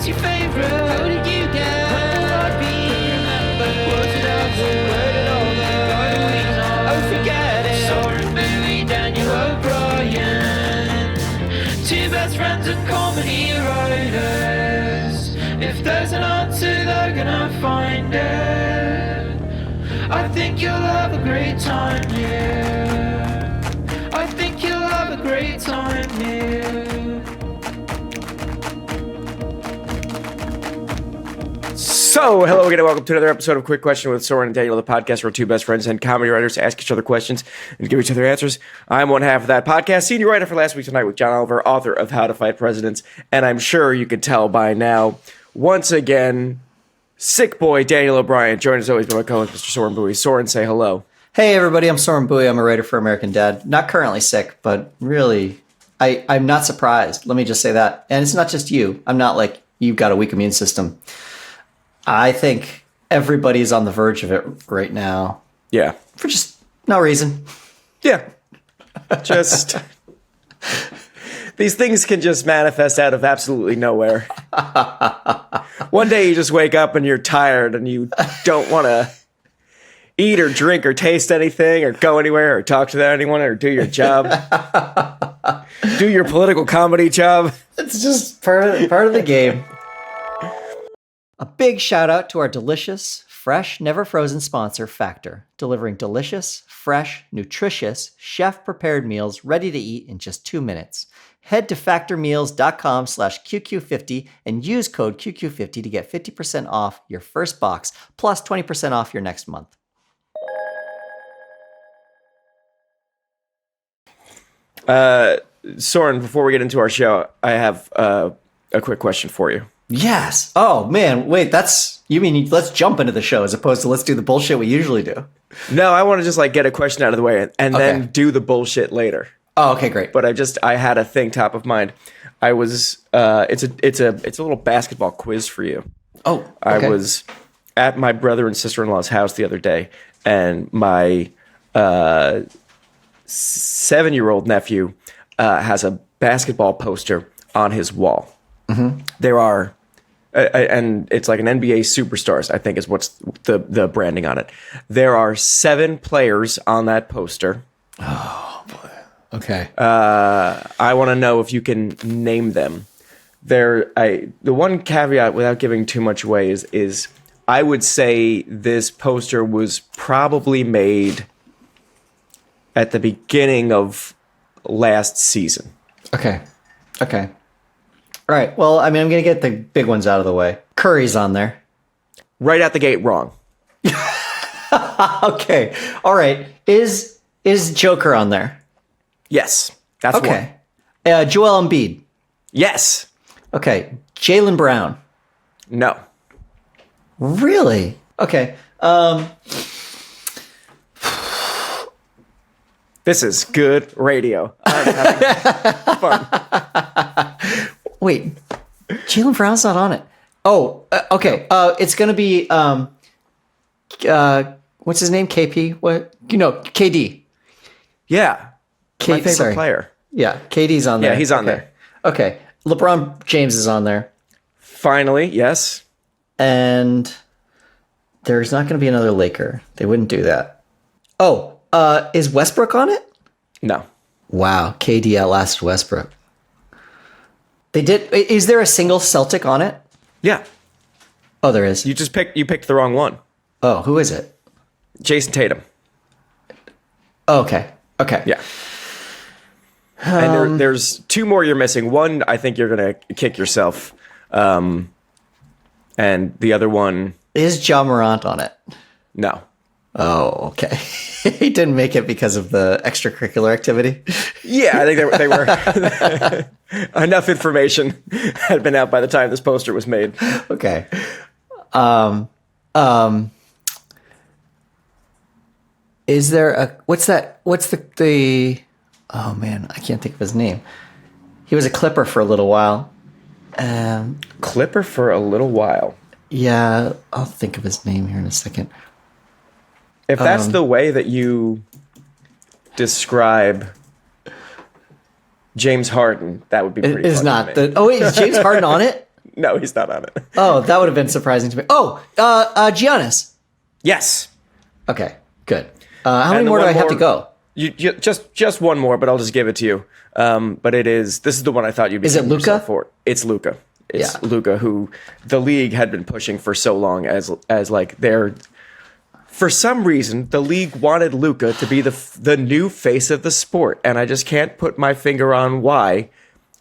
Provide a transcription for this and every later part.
what's your favorite? How did you get? When will I be? Remember? Was it us? Where did all the Halloween on? Oh, forget it. Soren Bowie, Daniel O'Brien. Two best friends and comedy writers. If there's an answer, they're gonna find it. I think you'll have a great time here. I think you'll have a great time here. So, hello again and welcome to another episode of Quick Question with Soren and Daniel, the podcast where two best friends and comedy writers ask each other questions and give each other answers. I'm one half of that podcast, senior writer for Last Week Tonight with John Oliver, author of How to Fight Presidents, and I'm sure you can tell by now, once again, sick boy Daniel O'Brien, joined as always by my co-host Mr. Soren Bowie. Soren, say hello. Hey everybody, I'm Soren Bowie. I'm a writer for American Dad. Not currently sick, but really, I'm not surprised. Let me just say that. And it's not just you. I'm not like, you've got a weak immune system. I think everybody's on the verge of it right now. Yeah. For just no reason. Yeah. Just... These things can just manifest out of absolutely nowhere. One day you just wake up and you're tired and you don't want to eat or drink or taste anything or go anywhere or talk to anyone or do your job. Do your political comedy job. It's just part of the game. A big shout out to our delicious, fresh, never frozen sponsor, Factor, delivering delicious, fresh, nutritious, chef-prepared meals ready to eat in just 2 minutes. Head to factormeals.com/QQ50 and use code QQ50 to get 50% off your first box, plus 20% off your next month. Soren, before we get into our show, I have a quick question for you. Yes. Oh, man. Wait, you mean let's jump into the show as opposed to let's do the bullshit we usually do? No, I want to just get a question out of the way and then do the bullshit later. Oh, okay, great. But I had a thing top of mind. It's a little basketball quiz for you. Oh, okay. I was at my brother and sister-in-law's house the other day, and my 7-year-old nephew has a basketball poster on his wall. Mm-hmm. There are, and it's like an NBA Superstars, I think is what's the branding on it. There are 7 players on that poster. Oh, boy. Okay. I want to know if you can name them. The one caveat, without giving too much away, is I would say this poster was probably made at the beginning of last season. Okay. All right. Well, I mean, I'm going to get the big ones out of the way. Curry's on there. Right out the gate, wrong. Okay. All right. Is Joker on there? Yes. That's okay. Joel Embiid. Yes. Okay. Jaylen Brown. No. Really? Okay. This is good radio. I'm having fun. Wait, Jaylen Brown's not on it. Oh, okay. It's gonna be what's his name? KP? What? KD. Yeah, my favorite player. Yeah, KD's on there. Yeah, he's on there. Okay, LeBron James is on there. Finally, yes. And there's not gonna be another Laker. They wouldn't do that. Oh, is Westbrook on it? No. Wow, KD outlasted Westbrook. They did. Is there a single Celtic on it? Yeah. Oh, there is. You picked the wrong one. Oh, who is it? Jason Tatum. Oh, okay. Yeah. And there's 2 more you're missing. One, I think you're gonna kick yourself. And the other one is Ja Morant on it. No. Oh, okay. He didn't make it because of the extracurricular activity. Yeah, I think they were enough information had been out by the time this poster was made. Okay. Is there what's the oh man, I can't think of his name. He was a Clipper for a little while. Clipper for a little while. Yeah, I'll think of his name here in a second. If that's the way that you describe James Harden, that would be pretty It's funny not to me. the. Oh wait, is James Harden on it? No, he's not on it. Oh, that would have been surprising to me. Oh, Giannis. Yes. Okay, good. How many And more do one I have to more- go? You just one more, but I'll just give it to you. But this is the one I thought you'd be. Is it kicking yourself Luka? For. It's Luka. It's Yeah. Luka, who the league had been pushing for so long as like their. For some reason, the league wanted Luka to be the new face of the sport, and I just can't put my finger on why.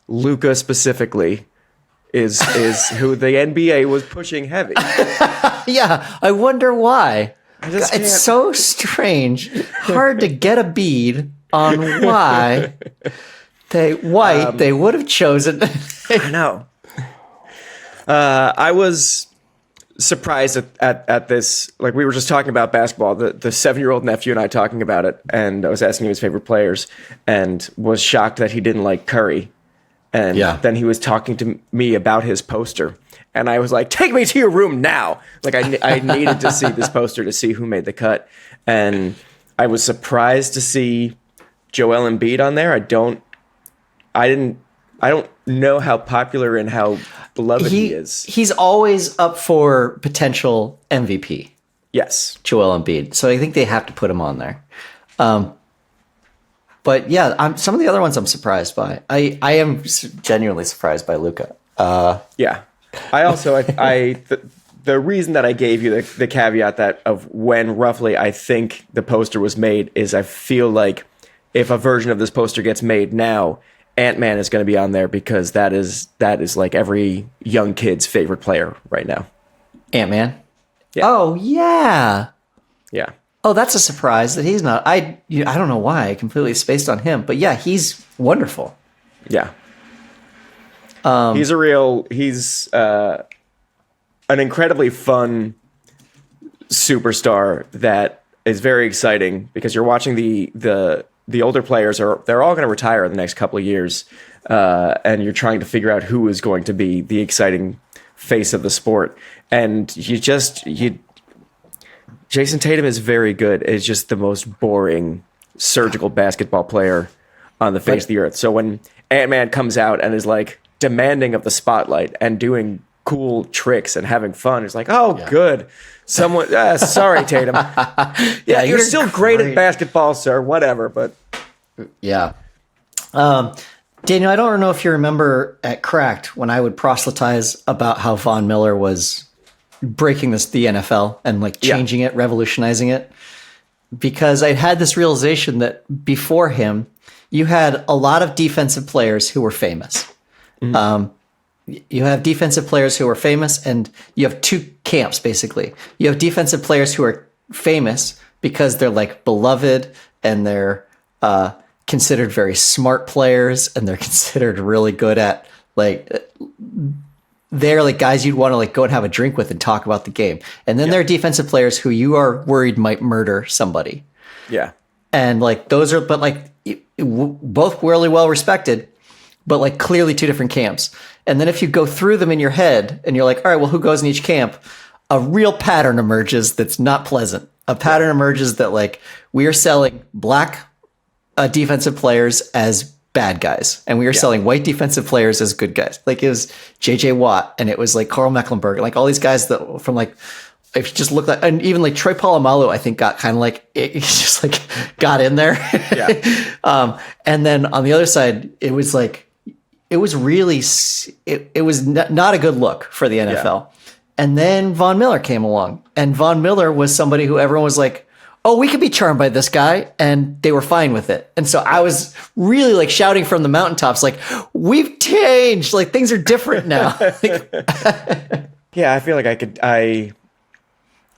Luka specifically is who the NBA was pushing heavy. Yeah, I wonder why. just can't- It's so strange. Hard to get a bead on why they would have chosen. I know. I was surprised at this. Like, we were just talking about basketball, the 7-year-old nephew and I talking about it, and I was asking him his favorite players, and was shocked that he didn't like Curry. And Yeah. then he was talking to me about his poster, and I was like, "Take me to your room now!" Like, I needed to see this poster to see who made the cut, and I was surprised to see Joel Embiid on there. I don't know how popular and how beloved he is. He's always up for potential MVP, Yes. Joel Embiid. So I think they have to put him on there. But yeah, some of the other ones I'm surprised by. I am genuinely surprised by Luka. Yeah. I also, the reason that I gave you the caveat that of when roughly I think the poster was made is I feel like if a version of this poster gets made now, Ant-Man is going to be on there because that is like every young kid's favorite player right now. Ant-Man. Yeah. Oh yeah. Yeah. Oh, that's a surprise that he's not. I don't know why I completely spaced on him, but yeah, he's wonderful. Yeah. He's an incredibly fun superstar that is very exciting because you're watching the older players they're all going to retire in the next couple of years, and you're trying to figure out who is going to be the exciting face of the sport. And Jason Tatum is very good. Is just the most boring surgical basketball player on the face of the earth. So when Ant-Man comes out and is like demanding of the spotlight and doing cool tricks and having fun, it's like, oh, good. Someone, sorry, Tatum. Yeah, you're still great at basketball, sir. Whatever, but Yeah. Daniel, I don't know if you remember at Cracked when I would proselytize about how Von Miller was breaking the NFL and like changing it, revolutionizing it, because I had this realization that before him, you had a lot of defensive players who were famous. You have defensive players who are famous, and you have two camps, basically. You have defensive players who are famous because they're like beloved and they're considered very smart players, and they're considered really good at they're like guys you'd want to like go and have a drink with and talk about the game. And then there are defensive players who you are worried might murder somebody. yeah. And like those are, but like both really well respected, but like clearly two different camps. And then if you go through them in your head and you're like, all right, well, who goes in each camp? A real pattern emerges that's not pleasant. A pattern emerges that like we are selling black defensive players as bad guys, and we were selling white defensive players as good guys. Like it was JJ Watt, and it was like Carl Mecklenburg, like all these guys that from like, if you just look like, and even like Troy Polamalu, I think got kind of like, it just like got in there. Yeah. And then on the other side, it was like, it was really, it was not a good look for the NFL. Yeah. And then Von Miller came along, and Von Miller was somebody who everyone was like, oh, we could be charmed by this guy. And they were fine with it. And so I was really like shouting from the mountaintops, like, we've changed, like things are different now. Yeah, I feel like I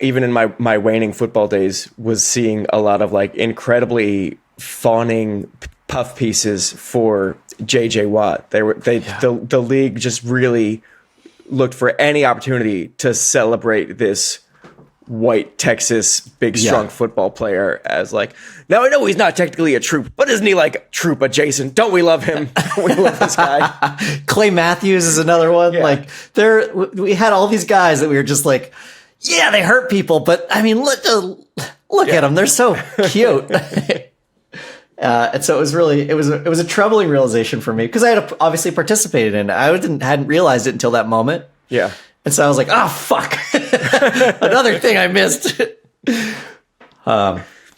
even in my waning football days was seeing a lot of like incredibly fawning puff pieces for JJ Watt. The league just really looked for any opportunity to celebrate this white Texas big strong football player as like, now I know he's not technically a troop, but isn't he like troop adjacent? Don't we love him? We love this guy. Clay Matthews is another one. Yeah. Like we had all these guys that we were just like, yeah, they hurt people, but I mean, look at them. They're so cute. And so it was a troubling realization for me because I had obviously participated in it. Hadn't realized it until that moment. Yeah. And so I was like, oh, fuck. Another thing I missed.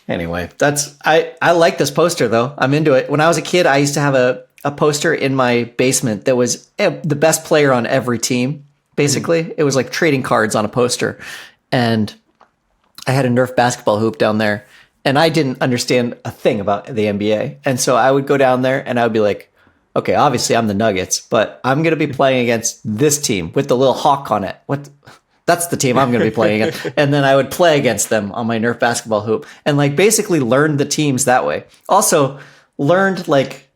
Anyway, I like this poster, though. I'm into it. When I was a kid, I used to have a poster in my basement that was the best player on every team, basically. It was like trading cards on a poster. And I had a Nerf basketball hoop down there. And I didn't understand a thing about the NBA. And so I would go down there and I would be like, okay, obviously I'm the Nuggets, but I'm going to be playing against this team with the little hawk on it. That's the team I'm going to be playing against. And then I would play against them on my Nerf basketball hoop and like basically learned the teams that way. Also learned like,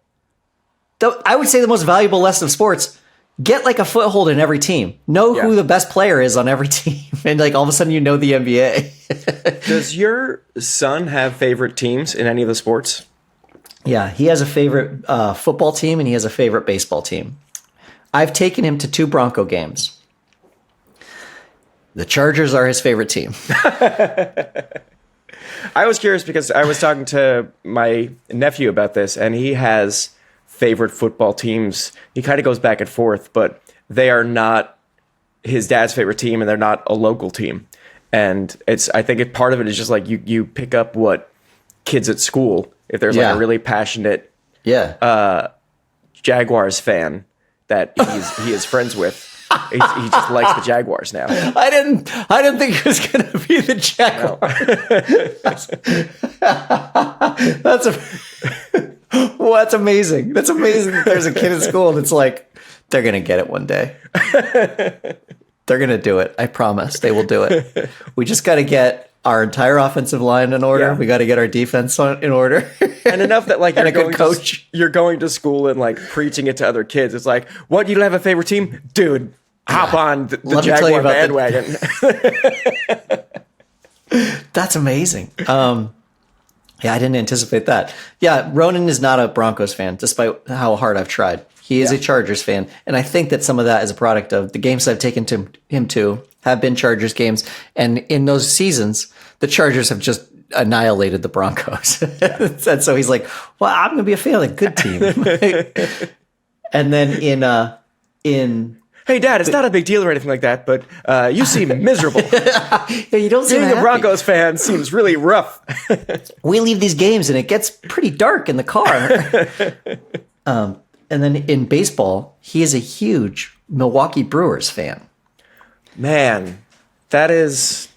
I would say the most valuable lesson of sports, get like a foothold in every team. Know who the best player is on every team. And like all of a sudden you know the NBA. Does your son have favorite teams in any of the sports? Yeah, he has a favorite football team and he has a favorite baseball team. I've taken him to 2 Bronco games. The Chargers are his favorite team. I was curious because I was talking to my nephew about this, and he has favorite football teams. He kind of goes back and forth, but they are not his dad's favorite team, and they're not a local team. And I think part of it is just like you pick up what kids at school, if there's like a really passionate Jaguars fan that he is friends with. He just likes the Jaguars now. I didn't think it was going to be the Jaguars. No. That's amazing. That's amazing that there's a kid at school that's like, they're going to get it one day. They're going to do it. I promise they will do it. We just got to get our entire offensive line in order. Yeah. We got to get our defense in order. And enough that like you're going to school and like preaching it to other kids. It's like, what, you don't have a favorite team? Dude, hop on the Jaguar bandwagon. That's amazing. Yeah, I didn't anticipate that. Yeah, Ronan is not a Broncos fan, despite how hard I've tried. He is a Chargers fan, and I think that some of that is a product of the games I've taken him to have been Chargers games, and in those seasons, the Chargers have just annihilated the Broncos. And so he's like, well, I'm going to be a fan of a good team. And then in hey, Dad, it's not a big deal or anything like that, but you seem miserable. Yeah, you don't seem Being happy. a Broncos fan seems really rough. We leave these games and it gets pretty dark in the car. And then in baseball, he is a huge Milwaukee Brewers fan. Man, that is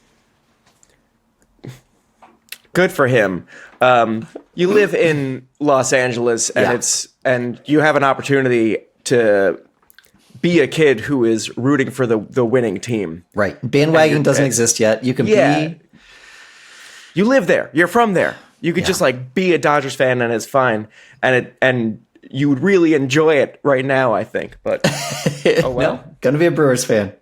good for him. You live in Los Angeles, and and you have an opportunity to be a kid who is rooting for the winning team. Right. Bandwagon doesn't exist yet. You can be... You live there. You're from there. You could just like be a Dodgers fan and it's fine. And you would really enjoy it right now, I think. But oh well. No, gonna be a Brewers fan.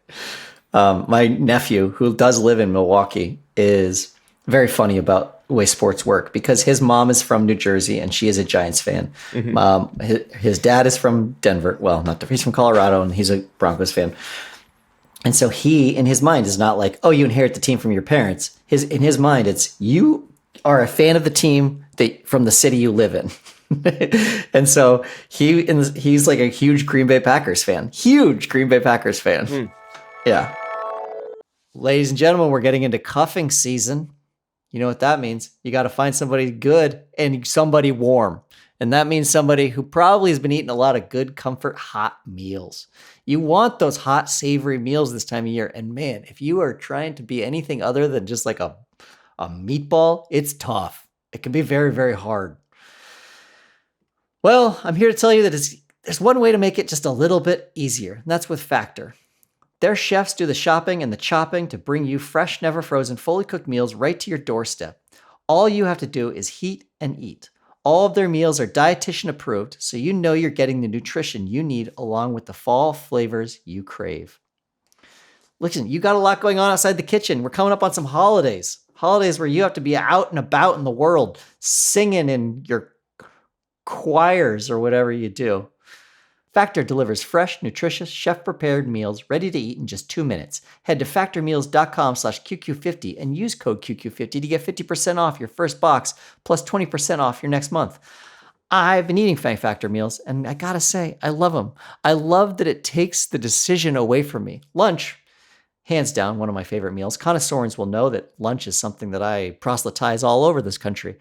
My nephew, who does live in Milwaukee, is very funny about the way sports work because his mom is from New Jersey and she is a Giants fan. Mm-hmm. His dad is from Denver. Well, he's from Colorado and he's a Broncos fan. And so he, in his mind, is not like, oh, you inherit the team from your parents. In his mind, it's you are a fan of the team from the city you live in. And so he's like a huge Green Bay Packers fan. Huge Green Bay Packers fan. Mm. Yeah. Ladies and gentlemen, we're getting into cuffing season. You know what that means. You got to find somebody good and somebody warm. And that means somebody who probably has been eating a lot of good, comfort, hot meals. You want those hot, savory meals this time of year. And man, if you are trying to be anything other than just like a meatball, it's tough. It can be very, very hard. Well, I'm here to tell you that there's one way to make it just a little bit easier, and that's with Factor. Their chefs do the shopping and the chopping to bring you fresh, never frozen, fully cooked meals right to your doorstep. All you have to do is heat and eat. All of their meals are dietitian approved, so you know you're getting the nutrition you need along with the fall flavors you crave. Listen, you got a lot going on outside the kitchen. We're coming up on some holidays. Holidays where you have to be out and about in the world, singing in your choirs or whatever you do. Factor delivers fresh, nutritious, chef-prepared meals ready to eat in just 2 minutes. Head to factormeals.com/QQ50 and use code QQ50 to get 50% off your first box plus 20% off your next month. I've been eating Factor meals, and I gotta say, I love them. I love that it takes the decision away from me. Lunch, hands down, one of my favorite meals. Connoisseurs will know that lunch is something that I proselytize all over this country.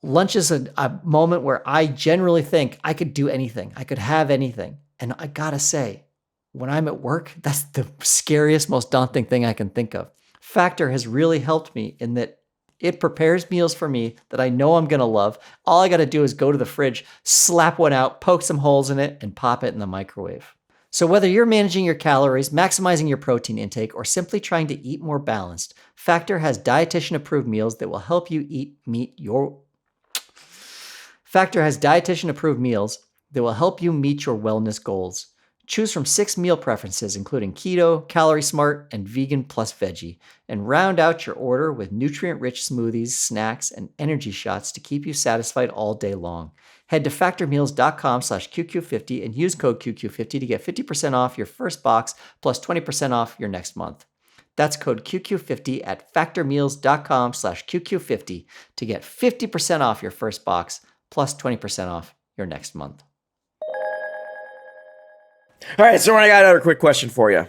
Lunch is a moment where I generally think I could do anything. I could have anything. And I gotta say, when I'm at work, that's the scariest, most daunting thing I can think of. Factor has really helped me in that it prepares meals for me that I know I'm gonna love. All I gotta do is go to the fridge, slap one out, poke some holes in it, and pop it in the microwave. So whether you're managing your calories, maximizing your protein intake, or simply trying to eat more balanced, Factor has dietitian-approved meals that will help you meet your wellness goals. Choose from 6 meal preferences, including keto, calorie smart, and vegan plus veggie, and round out your order with nutrient-rich smoothies, snacks, and energy shots to keep you satisfied all day long. Head to factormeals.com/QQ50 and use code QQ50 to get 50% off your first box plus 20% off your next month. That's code QQ50 at factormeals.com/QQ50 to get 50% off your first box plus 20% off your next month. All right, so I got another quick question for you.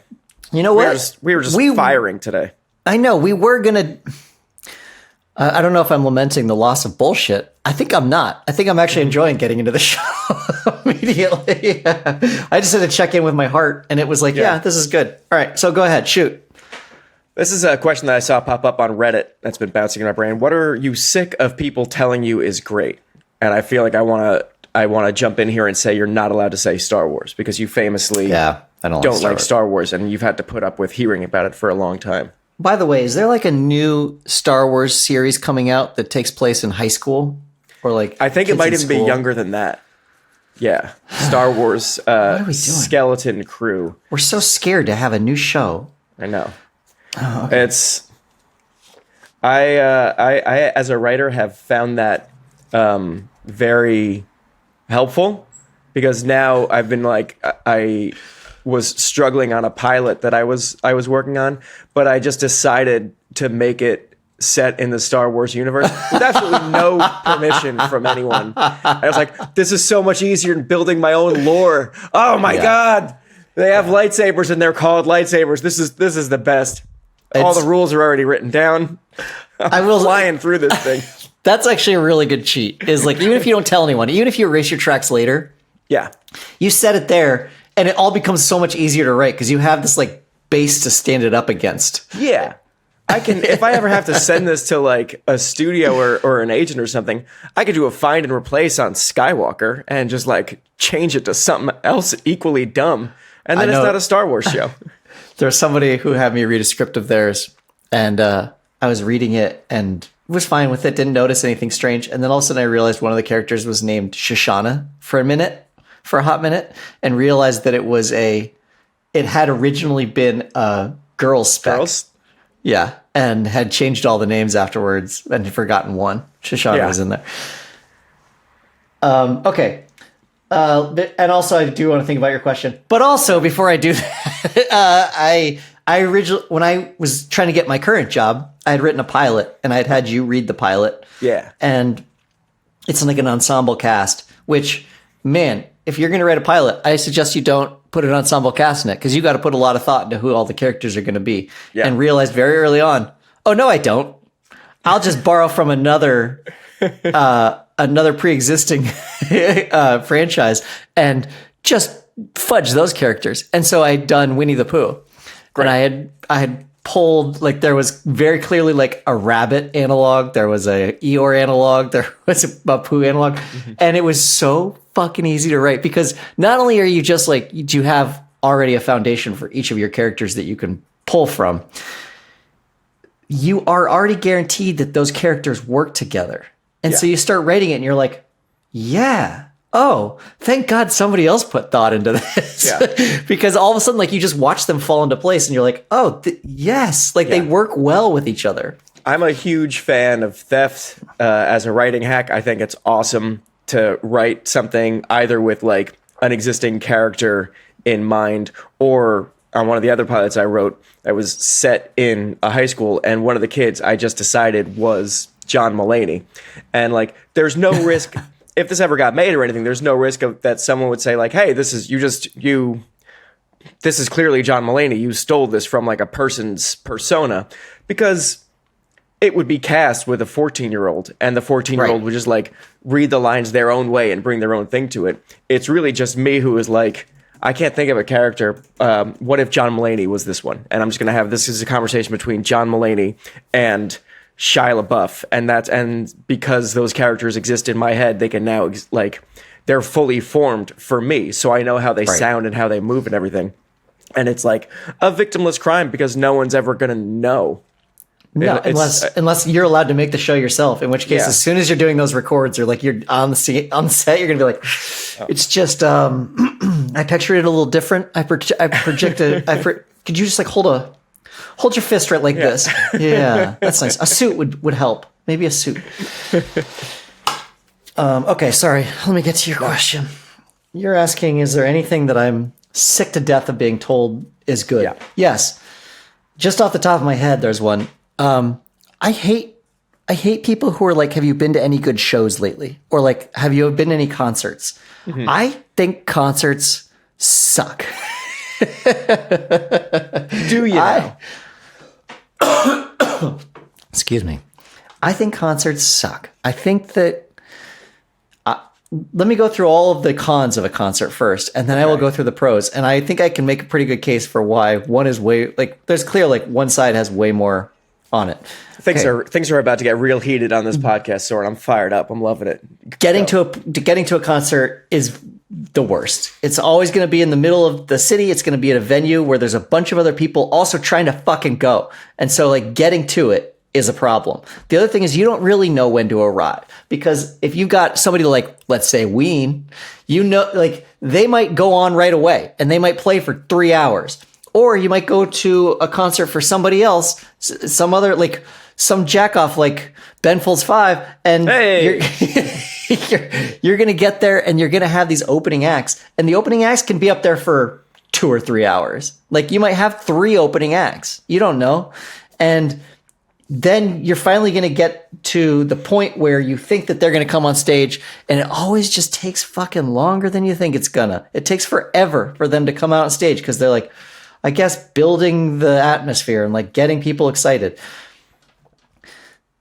You know what? We were just firing today. I know. We were going to... I don't know if I'm lamenting the loss of bullshit. I think I'm not. I think I'm actually enjoying getting into the show immediately. I just had to check in with my heart, and it was like, yeah, this is good. All right, so go ahead. Shoot. This is a question that I saw pop up on Reddit that's been bouncing in my brain. What are you sick of people telling you is great? And I feel like I want to jump in here and say you're not allowed to say Star Wars because you famously I don't like Star Wars, and you've had to put up with hearing about it for a long time. By the way, is there like a new Star Wars series coming out that takes place in high school? Or like I think it might even be younger than that. Yeah. Star Wars Skeleton Crew. We're so scared to have a new show. I know. Oh, okay. It's I as a writer have found that very helpful because now I've been like I was struggling on a pilot that I was working on, but I just decided to make it set in the Star Wars universe with absolutely no permission from anyone. I was like, this is so much easier than building my own lore. Oh my God. They have lightsabers and they're called lightsabers. This is the best. All the rules are already written down. I will flying through this thing. That's actually a really good cheat. Is like, even if you don't tell anyone, even if you erase your tracks later, you set it there and it all becomes so much easier to write because you have this like base to stand it up against. Yeah. I can, if I ever have to send this to like a studio or an agent or something, I could do a find and replace on Skywalker and just like change it to something else equally dumb. And then it's not a Star Wars show. There was somebody who had me read a script of theirs and I was reading it and was fine with it. Didn't notice anything strange. And then all of a sudden I realized one of the characters was named Shoshana for a hot minute, and realized that it had originally been a girl's spec. Girls? Yeah, and had changed all the names afterwards and had forgotten one. Shoshana was in there. Okay. And also I do want to think about your question. But also, before I do that, I originally, when I was trying to get my current job, I had written a pilot, and I had you read the pilot. Yeah. And it's like an ensemble cast, which, man, if you're going to write a pilot, I suggest you don't put an ensemble cast in it because you got to put a lot of thought into who all the characters are going to be. Yeah. And realized very early on, oh, no, I don't. I'll just borrow from another pre-existing franchise and just fudge those characters. And so I'd done Winnie the Pooh. Great. And I had pulled, like, there was very clearly like a rabbit analog, there was a Eeyore analog, there was a Pooh analog, and it was so fucking easy to write because not only are you just like, you have already a foundation for each of your characters that you can pull from, you are already guaranteed that those characters work together. And so you start writing it and you're like, oh, thank God somebody else put thought into this. Yeah. Because all of a sudden, like, you just watch them fall into place and you're like, oh, yes, like they work well with each other. I'm a huge fan of theft as a writing hack. I think it's awesome to write something either with like an existing character in mind, or on one of the other pilots I wrote, I was set in a high school, and one of the kids I just decided was John Mulaney. And like, there's no risk if this ever got made or anything, there's no risk of that someone would say like, hey, this is clearly John Mulaney. You stole this from like a person's persona, because it would be cast with a 14-year-old, and the 14-year-old would just like read the lines their own way and bring their own thing to it. It's really just me who is like, I can't think of a character. What if John Mulaney was this one? And I'm just going to have this is a conversation between John Mulaney and Shia LaBeouf. And because those characters exist in my head, they can now they're fully formed for me. So I know how they sound and how they move and everything. And it's like a victimless crime because no one's ever going to know. No, unless you're allowed to make the show yourself. In which case, as soon as you're doing those records, or like you're on the set, you're gonna be like, it's just I pictured it a little different. Could you just like hold your fist right like this? Yeah, that's nice. A suit would help. Maybe a suit. Okay, sorry. Let me get to your question. You're asking, is there anything that I'm sick to death of being told is good? Yeah. Yes. Just off the top of my head, there's one. I hate people who are like, have you been to any good shows lately? Or like, have you been to any concerts? Mm-hmm. I think concerts suck. Do you now? Excuse me. I think concerts suck. I think that let me go through all of the cons of a concert first, and then I will go through the pros. And I think I can make a pretty good case for why one is way there's clear one side has way more on it. Things are about to get real heated on this podcast, Soren. I'm fired up. I'm loving it. Getting to a concert is the worst. It's always going to be in the middle of the city. It's going to be at a venue where there's a bunch of other people also trying to fucking go. And so like getting to it is a problem. The other thing is you don't really know when to arrive, because if you got somebody like, let's say Ween, like they might go on right away and they might play for 3 hours. Or you might go to a concert for somebody else, some other, like some jackoff like Ben Folds 5, and you're going to get there and you're going to have these opening acts. And the opening acts can be up there for 2 or 3 hours. Like you might have 3 opening acts. You don't know. And then you're finally going to get to the point where you think that they're going to come on stage, and it always just takes fucking longer than you think it's gonna. It takes forever for them to come out on stage because they're like, I guess, building the atmosphere and like getting people excited.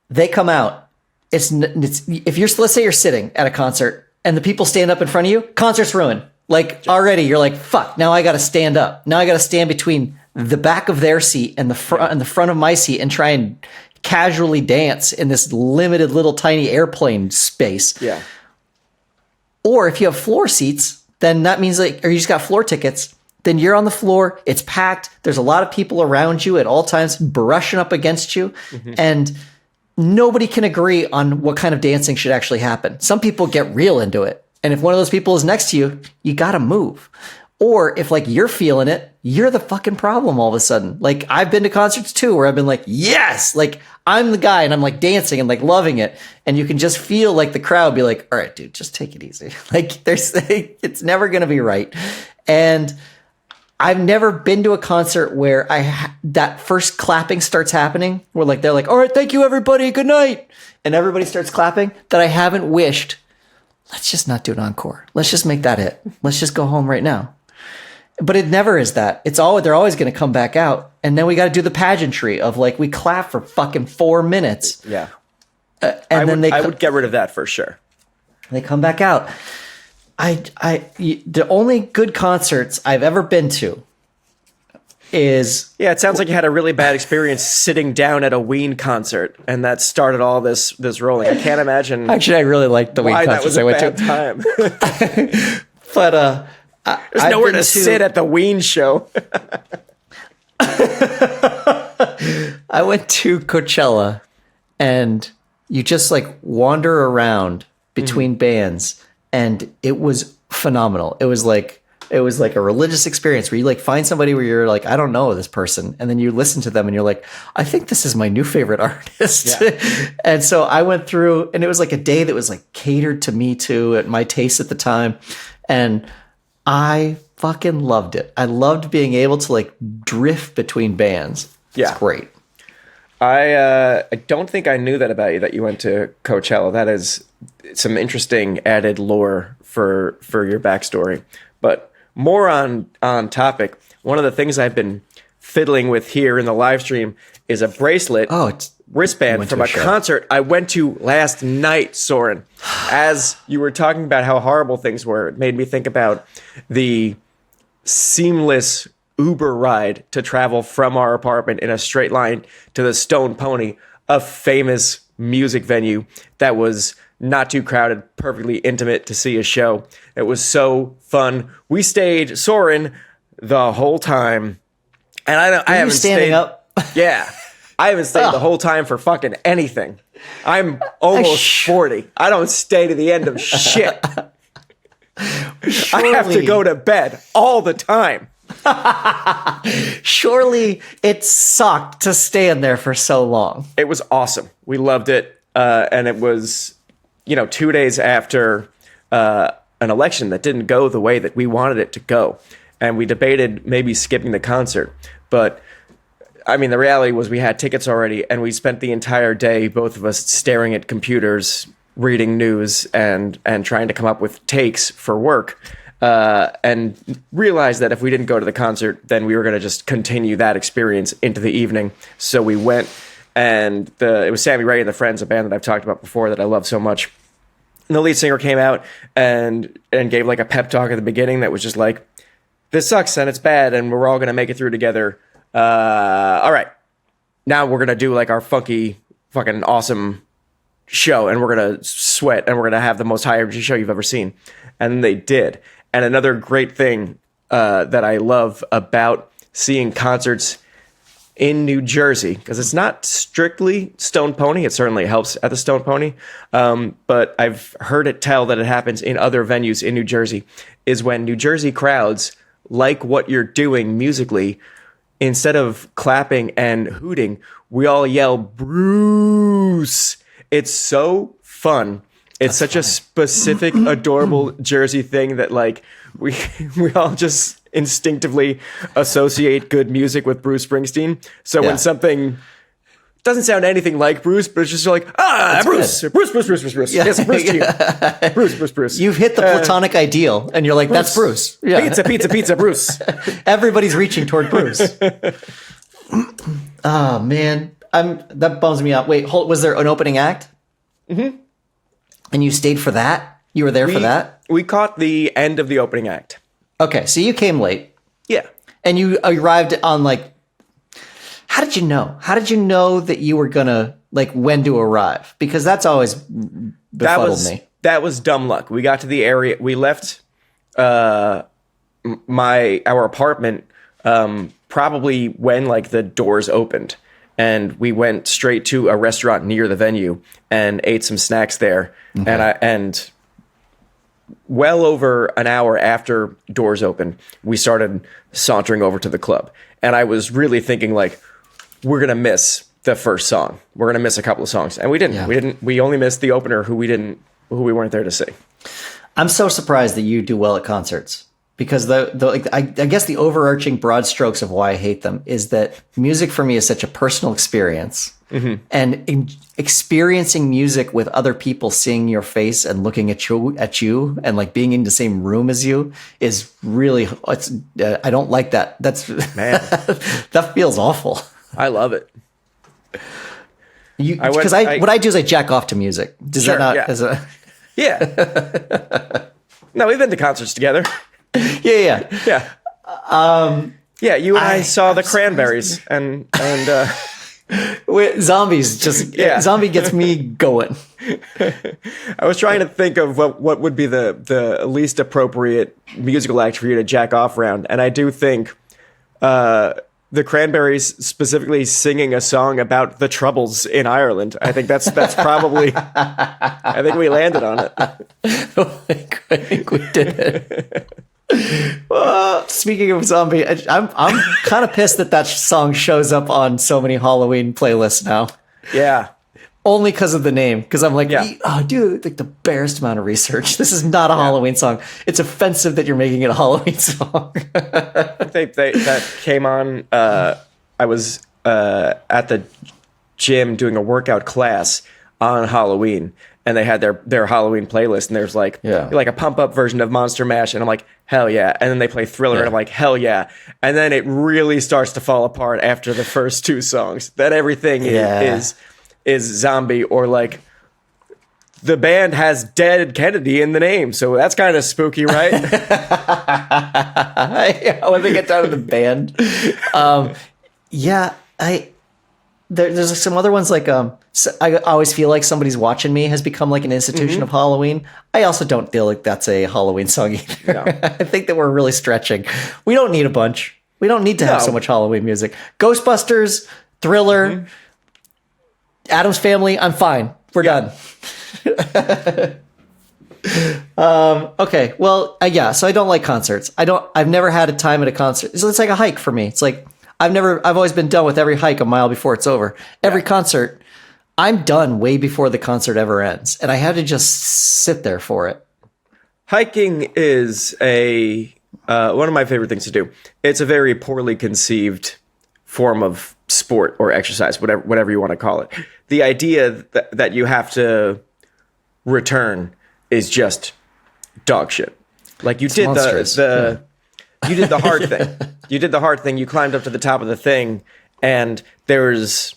They come out. It's if you're, let's say you're sitting at a concert and the people stand up in front of you, concert's ruined. Like already you're like, fuck, now I got to stand up. Now I got to stand between the back of their seat and the front of my seat and try and casually dance in this limited little tiny airplane space. Yeah. Or if you have floor seats, then that means or you just got floor tickets, then you're on the floor, it's packed, there's a lot of people around you at all times brushing up against you, and nobody can agree on what kind of dancing should actually happen. Some people get real into it, and if one of those people is next to you, you gotta move. Or if like you're feeling it, you're the fucking problem all of a sudden. Like I've been to concerts too where I've been like, yes, like I'm the guy and I'm like dancing and like loving it. And you can just feel like the crowd be like, all right, dude, just take it easy. Like it's never going to be right. And I've never been to a concert where that first clapping starts happening where like, they're like, all right, thank you everybody. Good night. And everybody starts clapping, that I haven't wished, let's just not do an encore. Let's just make that it. Let's just go home right now. But it never is that. They're always going to come back out. And then we got to do the pageantry of like, we clap for fucking 4 minutes. Yeah. I would get rid of that for sure. They come back out. The only good concerts I've ever been to is... Yeah, it sounds like you had a really bad experience sitting down at a Ween concert, and that started all this rolling. I can't imagine... Actually, I really liked the Ween concerts I went to. Time. But... There's nowhere to sit at the Ween show. I went to Coachella, and you just like wander around between bands, and it was phenomenal. It was like a religious experience where you like find somebody where you're like, I don't know this person, and then you listen to them and you're like, I think this is my new favorite artist. Yeah. And so I went through, and it was like a day that was like catered to me too, at my taste at the time, and I fucking loved it. I loved being able to like drift between bands. Yeah. It's great. I don't think I knew that about you, that you went to Coachella. That is some interesting added lore for your backstory. But more on topic, one of the things I've been fiddling with here in the live stream is a bracelet. Oh, it's wristband from a concert I went to last night, Soren. As you were talking about how horrible things were, it made me think about the seamless Uber ride to travel from our apartment in a straight line to the Stone Pony, a famous music venue that was not too crowded, perfectly intimate to see a show. It was so fun. We stayed, Soren, the whole time. And I haven't standing stayed up. Yeah. I haven't stayed the whole time for fucking anything. I'm almost 40. I don't stay to the end of shit. I have to go to bed all the time. Surely it sucked to stay in there for so long. It was awesome. We loved it. And it was, 2 days after an election that didn't go the way that we wanted it to go. And we debated maybe skipping the concert. But I mean, the reality was we had tickets already, and we spent the entire day, both of us, staring at computers, reading news, and trying to come up with takes for work, and realized that if we didn't go to the concert, then we were going to just continue that experience into the evening. So we went, and it was Sammy Ray and the Friends, a band that I've talked about before that I love so much. And the lead singer came out and gave like a pep talk at the beginning that was just like, this sucks and it's bad, and we're all going to make it through together. All right, now we're going to do like our funky, fucking awesome show, and we're going to sweat, and we're going to have the most high energy show you've ever seen. And they did. And another great thing that I love about seeing concerts in New Jersey, because it's not strictly Stone Pony, it certainly helps at the Stone Pony, but I've heard it tell that it happens in other venues in New Jersey, is when New Jersey crowds like what you're doing musically. Instead of clapping and hooting, we all yell, Bruce. It's so fun. It's such a specific, adorable Jersey thing that like we all just instinctively associate good music with Bruce Springsteen. So when something doesn't sound anything like Bruce, but it's just like, Bruce. Yeah. Bruce. Yes, Bruce to you. Bruce. You've hit the platonic ideal, and you're like, Bruce. That's Bruce. Yeah. Pizza, Bruce. Everybody's reaching toward Bruce. Oh, man. That bums me out. Wait, was there an opening act? Mm-hmm. And you stayed for that? You were there for that? We caught the end of the opening act. Okay, so you came late. Yeah. And you arrived on like, how did you know? How did you know that you were gonna like when to arrive? Because that's always befuddled me. That was dumb luck. We got to the area. We left our apartment probably when like the doors opened, and we went straight to a restaurant near the venue and ate some snacks there. Okay. And well over an hour after doors opened, we started sauntering over to the club, and I was really thinking like, we're going to miss the first song. We're going to miss a couple of songs. And we didn't. Yeah. We only missed the opener who we weren't there to see. I'm so surprised that you do well at concerts, because I guess the overarching broad strokes of why I hate them is that music for me is such a personal experience. Mm-hmm. And experiencing music with other people, seeing your face and looking at you and like being in the same room as you is really, I don't like that. That's, man, that feels awful. I love it. Because what I do is I jack off to music. Does that not? Yeah. Yeah. No, we've been to concerts together. Yeah. Yeah. You and I saw the Cranberries, and zombies just zombie gets me going. I was trying to think of what would be the least appropriate musical act for you to jack off around, and I do think the Cranberries specifically singing a song about the Troubles in Ireland. I think that's probably. I think we landed on it. I think we did it. Speaking of zombie, I'm kind of pissed that song shows up on so many Halloween playlists now. Yeah, only because of the name. Because I'm like, Yeah. oh, dude, like the barest amount of research. This is not a Halloween song. It's offensive that you're making it a Halloween song. That came on. I was at the gym doing a workout class on Halloween, and they had their Halloween playlist, and there's like a pump up version of Monster Mash, and I'm like, hell yeah. And then they play Thriller, and I'm like, hell yeah. And then it really starts to fall apart after the first two songs. Then everything is zombie, or like the band has Dead Kennedy in the name, so that's kind of spooky, right? When they get down to the band. There's like some other ones like I always feel like Somebody's Watching Me has become like an institution of Halloween. I also don't feel like that's a Halloween song either. No. I think that we're really stretching. We don't need a bunch. We don't need to have so much Halloween music. Ghostbusters, Thriller, Addams Family, I'm fine. We're done. Okay. Well, so I don't like concerts. I've never had a time at a concert. It's like a hike for me. It's like I've always been done with every hike a mile before it's over. Every concert, I'm done way before the concert ever ends. And I had to just sit there for it. Hiking is one of my favorite things to do. It's a very poorly conceived form of sport or exercise, whatever you want to call it. The idea that you have to return is just dog shit. Like you did you did the hard thing. You did the hard thing. You climbed up to the top of the thing, and there's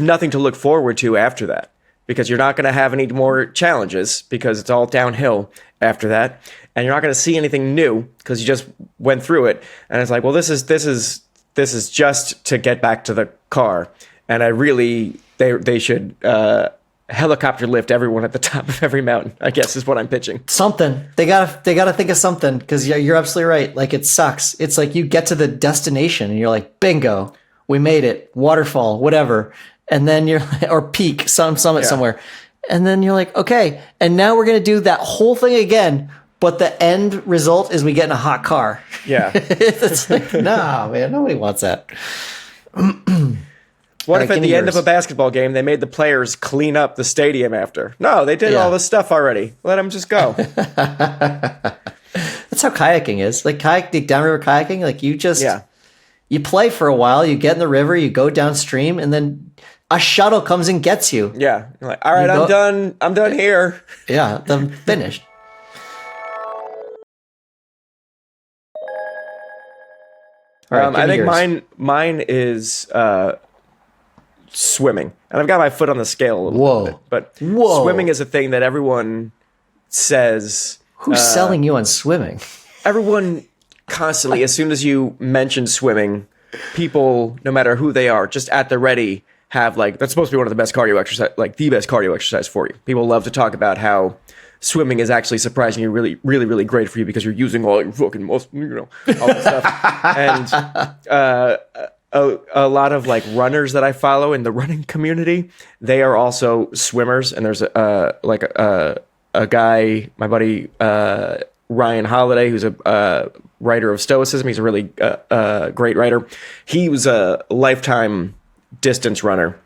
nothing to look forward to after that, because you're not going to have any more challenges, because it's all downhill after that, and you're not going to see anything new because you just went through it. And it's like, well, this is just to get back to the car, and they should helicopter lift everyone at the top of every mountain, I guess, is what I'm pitching. Something. They gotta think of something, because you're absolutely right. Like, it sucks. It's like you get to the destination and you're like, bingo, we made it, waterfall, whatever, and then you're or peak, summit somewhere, and then you're like, okay, and now we're gonna do that whole thing again, but the end result is we get in a hot car. Yeah. It's like, nah, man, nobody wants that. What if at the end of a basketball game, they made the players clean up the stadium after? No, they did all this stuff already. Let them just go. That's how kayaking is. Like downriver kayaking, like you play for a while, you get in the river, you go downstream, and then a shuttle comes and gets you. Yeah. You're like, all right, I'm done. I'm done here. Yeah, I'm finished. All right, I think mine is swimming, and I've got my foot on the scale a little bit. But swimming is a thing that everyone says. Who's selling you on swimming? Everyone constantly, as soon as you mention swimming, people, no matter who they are, just at the ready have like, that's supposed to be one of the best cardio exercise, like the best cardio exercise for you. People love to talk about how swimming is actually surprisingly really, really, really great for you, because you're using all your fucking muscle, all this stuff. And a lot of like runners that I follow in the running community, they are also swimmers. And there's a guy, my buddy Ryan Holiday, who's a writer of Stoicism. He's a really great writer. He was a lifetime distance runner,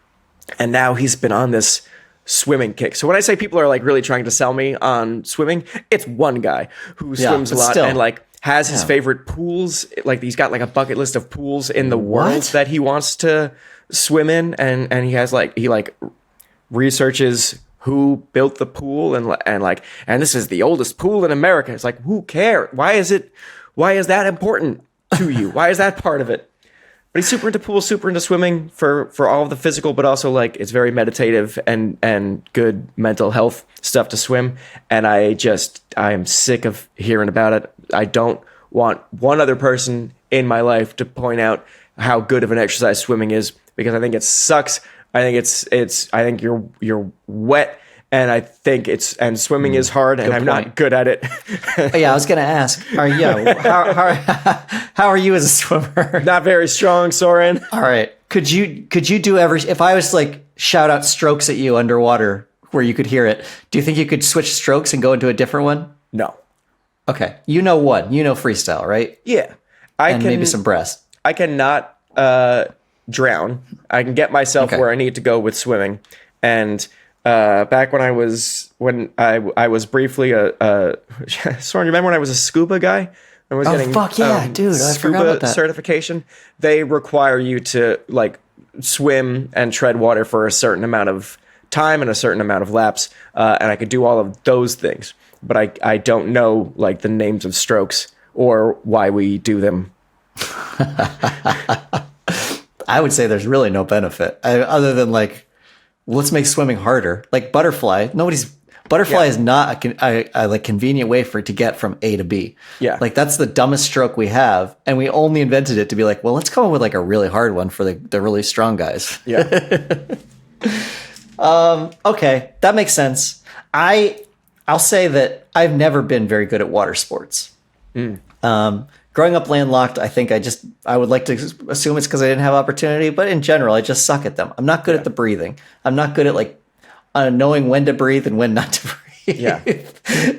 and now he's been on this swimming kick. So when I say people are like really trying to sell me on swimming, it's one guy who swims a lot and like has his favorite pools. Like he's got like a bucket list of pools in the world that he wants to swim in, and he has like he researches who built the pool and this is the oldest pool in America. It's like, who cares? Why is that important to you? Why is that part of it? But he's super into pools, super into swimming for all of the physical, but also like it's very meditative and good mental health stuff to swim. And I am sick of hearing about it. I don't want one other person in my life to point out how good of an exercise swimming is, because I think it sucks. I think you're wet, and I think swimming is hard, and I'm not good at it. Yeah, I was gonna ask, how are you as a swimmer? Not very strong, Soren. All right, could you do if I was like shout out strokes at you underwater where you could hear it? Do you think you could switch strokes and go into a different one? No. Okay, you know freestyle, right? Yeah, maybe some breast. I cannot drown. I can get myself where I need to go with swimming. And back when I was briefly Soren, you remember when I was a scuba guy? I was getting fuck yeah, dude! I forgot scuba about that. certification. They require you to like swim and tread water for a certain amount of time and a certain amount of laps, and I could do all of those things, but I don't know like the names of strokes or why we do them. I would say there's really no benefit other than like, let's make swimming harder. Like butterfly, Butterfly is not a like convenient way for it to get from A to B. Yeah. Like that's the dumbest stroke we have. And we only invented it to be like, well, let's come up with like a really hard one for the really strong guys. Yeah. Okay. That makes sense. I'll say that I've never been very good at water sports. Growing up landlocked, I think I would like to assume it's because I didn't have opportunity, but in general, I just suck at them. I'm not good at the breathing. I'm not good at like knowing when to breathe and when not to breathe. Yeah.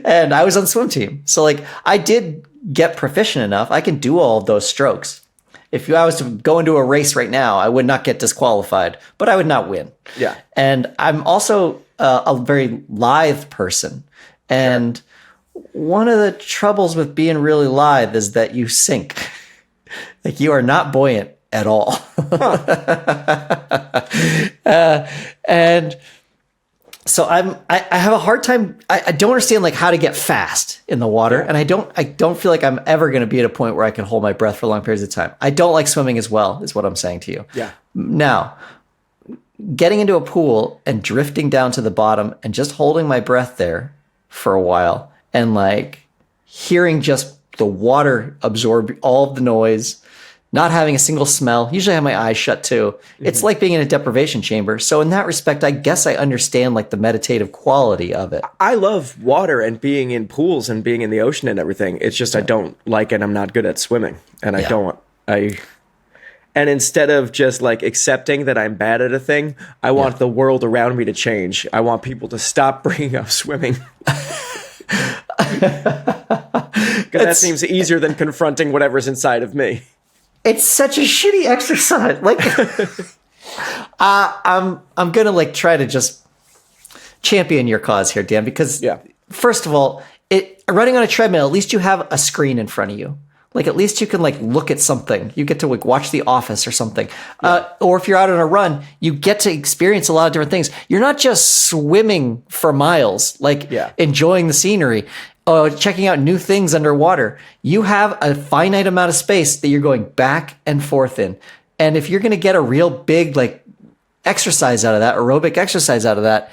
And I was on the swim team. So like I did get proficient enough. I can do all of those strokes. If I was to go into a race right now, I would not get disqualified, but I would not win. Yeah. And I'm also a very lithe person. And one of the troubles with being really lithe is that you sink. Like you are not buoyant at all. And so I have a hard time. I don't understand like how to get fast in the water, and I don't feel like I'm ever going to be at a point where I can hold my breath for long periods of time. I don't like swimming as well, is what I'm saying to you. Yeah. Now, getting into a pool and drifting down to the bottom and just holding my breath there for a while and like hearing just the water absorb all of the noise. Not having a single smell. Usually I have my eyes shut too. It's like being in a deprivation chamber. So in that respect, I guess I understand like the meditative quality of it. I love water and being in pools and being in the ocean and everything. It's just I don't like it. I'm not good at swimming. And and instead of just like accepting that I'm bad at a thing, I want the world around me to change. I want people to stop bringing up swimming. Because that seems easier than confronting whatever's inside of me. It's such a shitty exercise. Like, I'm gonna like try to just champion your cause here, Dan. Because first of all, running on a treadmill, at least you have a screen in front of you. Like, at least you can like look at something. You get to like watch The Office or something. Or if you're out on a run, you get to experience a lot of different things. You're not just swimming for miles, like enjoying the scenery. Checking out new things underwater. You have a finite amount of space that you're going back and forth in. And if you're going to get a real big like exercise out of that, aerobic exercise out of that,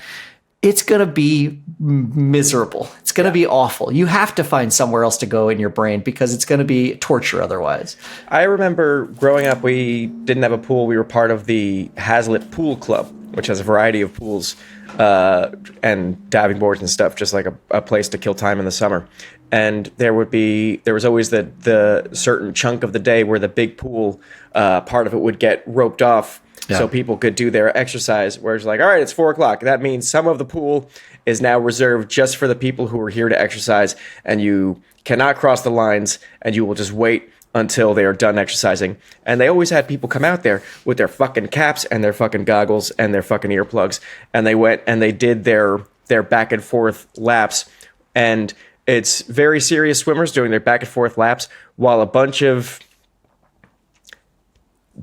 it's going to be miserable. It's going to be awful. You have to find somewhere else to go in your brain because it's going to be torture otherwise. I remember growing up, we didn't have a pool. We were part of the Hazlitt Pool Club, which has a variety of pools and diving boards and stuff, just like a place to kill time in the summer. And there was always the certain chunk of the day where the big pool, part of it would get roped off so people could do their exercise, where it's like, all right, it's 4:00. That means some of the pool is now reserved just for the people who are here to exercise, and you cannot cross the lines, and you will just wait until they are done exercising. And they always had people come out there with their fucking caps and their fucking goggles and their fucking earplugs, and they went and they did their back and forth laps. And it's very serious swimmers doing their back and forth laps while a bunch of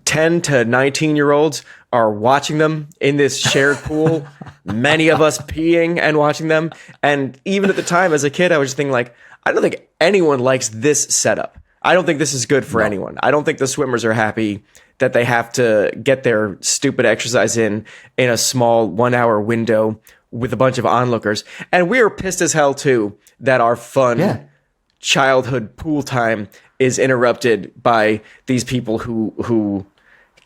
10 to 19-year-olds are watching them in this shared pool, many of us peeing and watching them. And even at the time as a kid, I was just thinking like, I don't think anyone likes this setup. I don't think this is good for anyone. I don't think the swimmers are happy that they have to get their stupid exercise in a small 1-hour window with a bunch of onlookers. And we are pissed as hell too that our fun childhood pool time is interrupted by these people who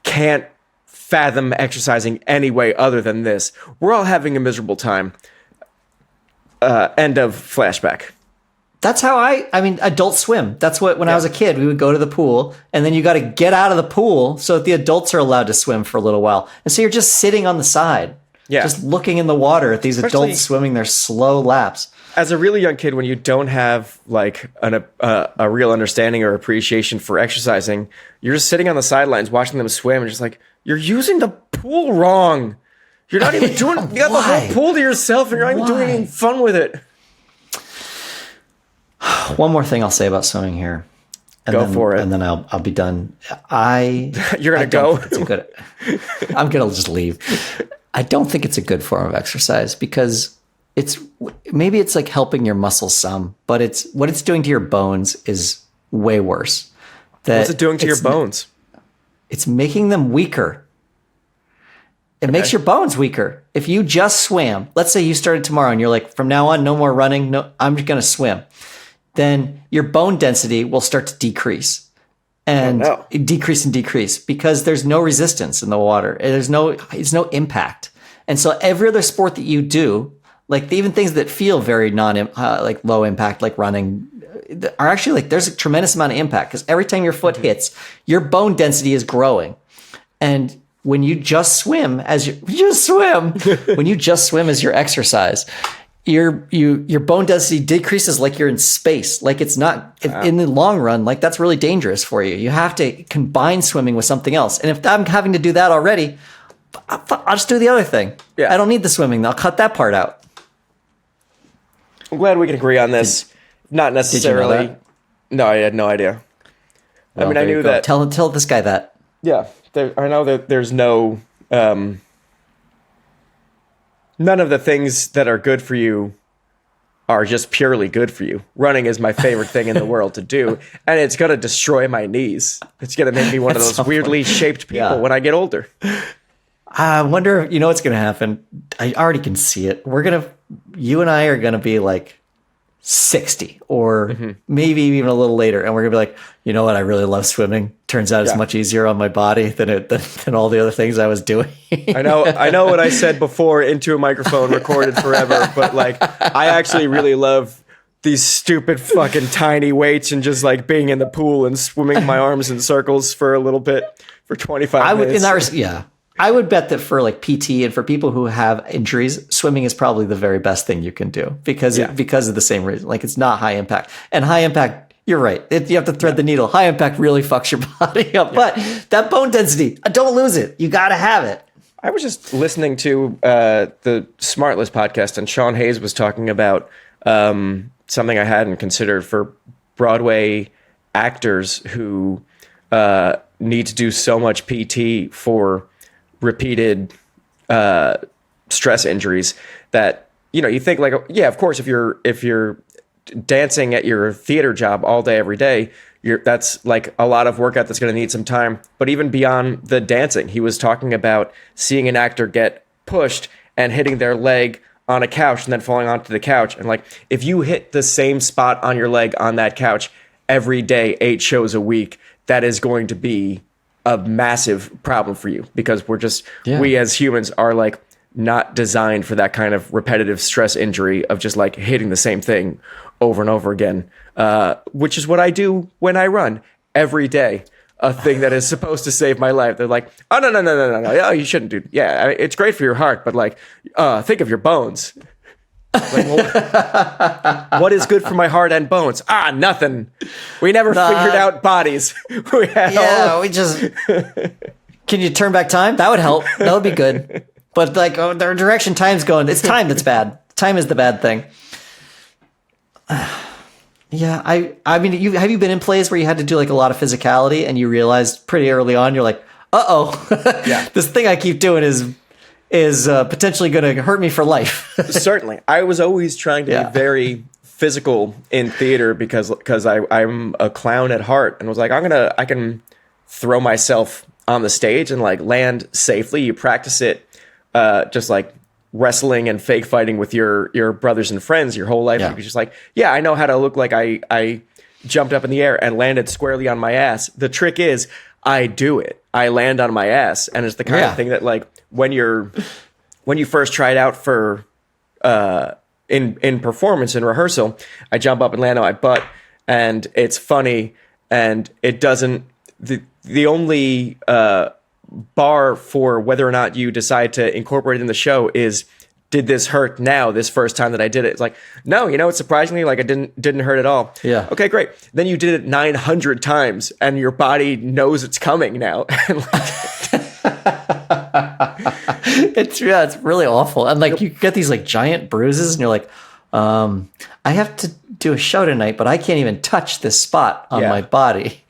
can't fathom exercising any way other than this. We're all having a miserable time. End of flashback. That's how I mean, Adult Swim. That's what, when I was a kid, we would go to the pool and then you got to get out of the pool so that the adults are allowed to swim for a little while. And so you're just sitting on the side, just looking in the water at these adults swimming their slow laps. As a really young kid, when you don't have like a real understanding or appreciation for exercising, you're just sitting on the sidelines watching them swim and just like, You're using the pool wrong. You're not even doing. You got the whole pool to yourself, and you're not even doing anything fun with it. One more thing I'll say about swimming here. Go for it. And then I'll be done. You're going to go? I'm going to just leave. I don't think it's a good form of exercise because maybe it's like helping your muscles some, but what it's doing to your bones is way worse. What's it doing to your bones? It's making them weaker. It makes your bones weaker. If you just swam, let's say you started tomorrow and you're like, from now on, no more running. No, I'm just going to swim. Then your bone density will start to decrease and decrease because there's no resistance in the water. It's no impact. And so every other sport that you do, like even things that feel very like low impact, like running, are actually like there's a tremendous amount of impact because every time your foot hits, your bone density is growing. And when you just swim as your exercise, your bone density decreases like you're in space. Like it's not in the long run, like that's really dangerous for you. You have to combine swimming with something else. And if I'm having to do that already, I'll just do the other thing. Yeah. I don't need the swimming. I'll cut that part out. I'm glad we can agree on this. Not necessarily. Did you know that? No, I had no idea. Well, I mean, I knew that. Tell this guy that. Yeah. I know that there's no... none of the things that are good for you are just purely good for you. Running is my favorite thing in the world to do, and it's going to destroy my knees. It's going to make me one of those weirdly shaped people when I get older. I wonder, what's going to happen? I already can see it. You and I are going to be like 60 or maybe even a little later. And we're going to be like, you know what? I really love swimming. Turns out it's much easier on my body than all the other things I was doing. I know what I said before into a microphone recorded forever, but like, I actually really love these stupid fucking tiny weights and just like being in the pool and swimming my arms in circles for a little bit for 25 minutes. I would bet that for like PT and for people who have injuries, swimming is probably the very best thing you can do because of the same reason. Like it's not high impact. And high impact, you're right. You have to thread the needle. High impact really fucks your body up. Yeah. But that bone density, don't lose it. You got to have it. I was just listening to the Smartless podcast, and Sean Hayes was talking about something I hadn't considered for Broadway actors who need to do so much PT for repeated stress injuries that you think like, yeah, of course, if you're dancing at your theater job all day every day, that's like a lot of workout that's going to need some time. But even beyond the dancing, he was talking about seeing an actor get pushed and hitting their leg on a couch and then falling onto the couch, and like if you hit the same spot on your leg on that couch every day 8 shows a week, that is going to be a massive problem for you because we as humans are like not designed for that kind of repetitive stress injury of just like hitting the same thing over and over again, which is what I do when I run every day. A thing that is supposed to save my life. They're like, oh, no. Oh, you shouldn't do. Yeah, I mean, it's great for your heart, but like, think of your bones. Like, well, what is good for my heart and bones? Nothing. We never figured out bodies. We just. Can you turn back time? That would help. That would be good. But like, the direction time's going. It's time that's bad. Time is the bad thing. Yeah, I mean, have you been in plays where you had to do like a lot of physicality and you realized pretty early on, you're like, this thing I keep doing is potentially going to hurt me for life. Certainly. I was always trying to be very physical in theater because I'm a clown at heart, and was like, I can throw myself on the stage and like land safely. You practice it just like wrestling and fake fighting with your brothers and friends your whole life. You're just like, I know how to look like I jumped up in the air and landed squarely on my ass. The trick is I do it. I land on my ass. And it's the kind of thing that like when you first try it out for in performance, in rehearsal, I jump up and land on my butt, and it's funny, and it doesn't the only bar for whether or not you decide to incorporate it in the show is, did this hurt now, this first time that I did it? It's like, no, it's surprisingly like it didn't hurt at all. Yeah. Okay, great. Then you did it 900 times and your body knows it's coming now. And like, It's really awful. And like you get these like giant bruises and you're like, I have to do a show tonight, but I can't even touch this spot on my body.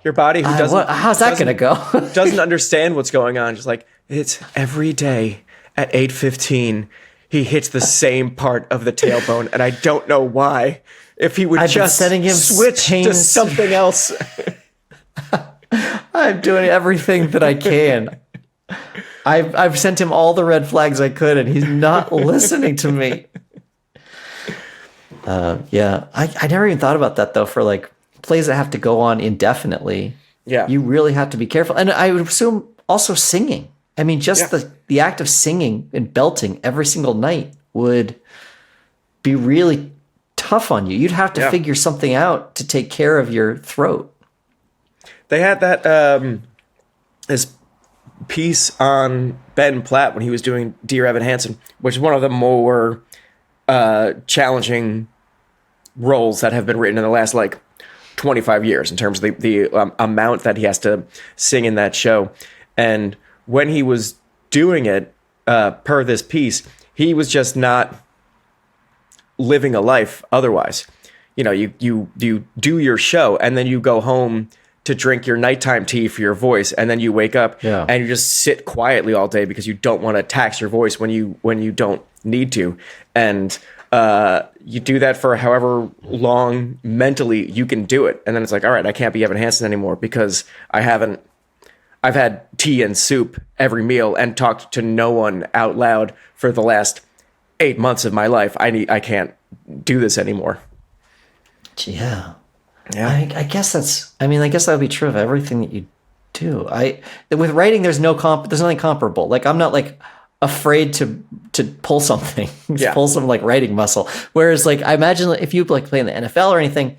Your body, who doesn't, how's that going to go? doesn't understand what's going on. Just like, it's every day at 8:15, he hits the same part of the tailbone, and I don't know why. If he would just sending him switch to something else. I'm doing everything that I can. I've sent him all the red flags I could, and he's not listening to me. I never even thought about that though. For like plays that have to go on indefinitely, you really have to be careful. And I would assume also singing. I mean, just the act of singing and belting every single night would be really tough on you. You'd have to figure something out to take care of your throat. They had that this piece on Ben Platt when he was doing Dear Evan Hansen, which is one of the more challenging roles that have been written in the last like 25 years in terms of the amount that he has to sing in that show. And when he was doing it per this piece, he was just not living a life otherwise. You know, you do your show and then you go home to drink your nighttime tea for your voice, and then you wake up and you just sit quietly all day because you don't want to tax your voice when you don't need to. And you do that for however long mentally you can do it. And then it's like, all right, I can't be Evan Hansen anymore because I've had tea and soup every meal and talked to no one out loud for the last 8 months of my life. I can't do this anymore. Yeah. I guess that would be true of everything that you do. With writing, there's nothing comparable. Like I'm not like afraid to pull something, pull some like writing muscle. Whereas like I imagine if you like play in the NFL or anything,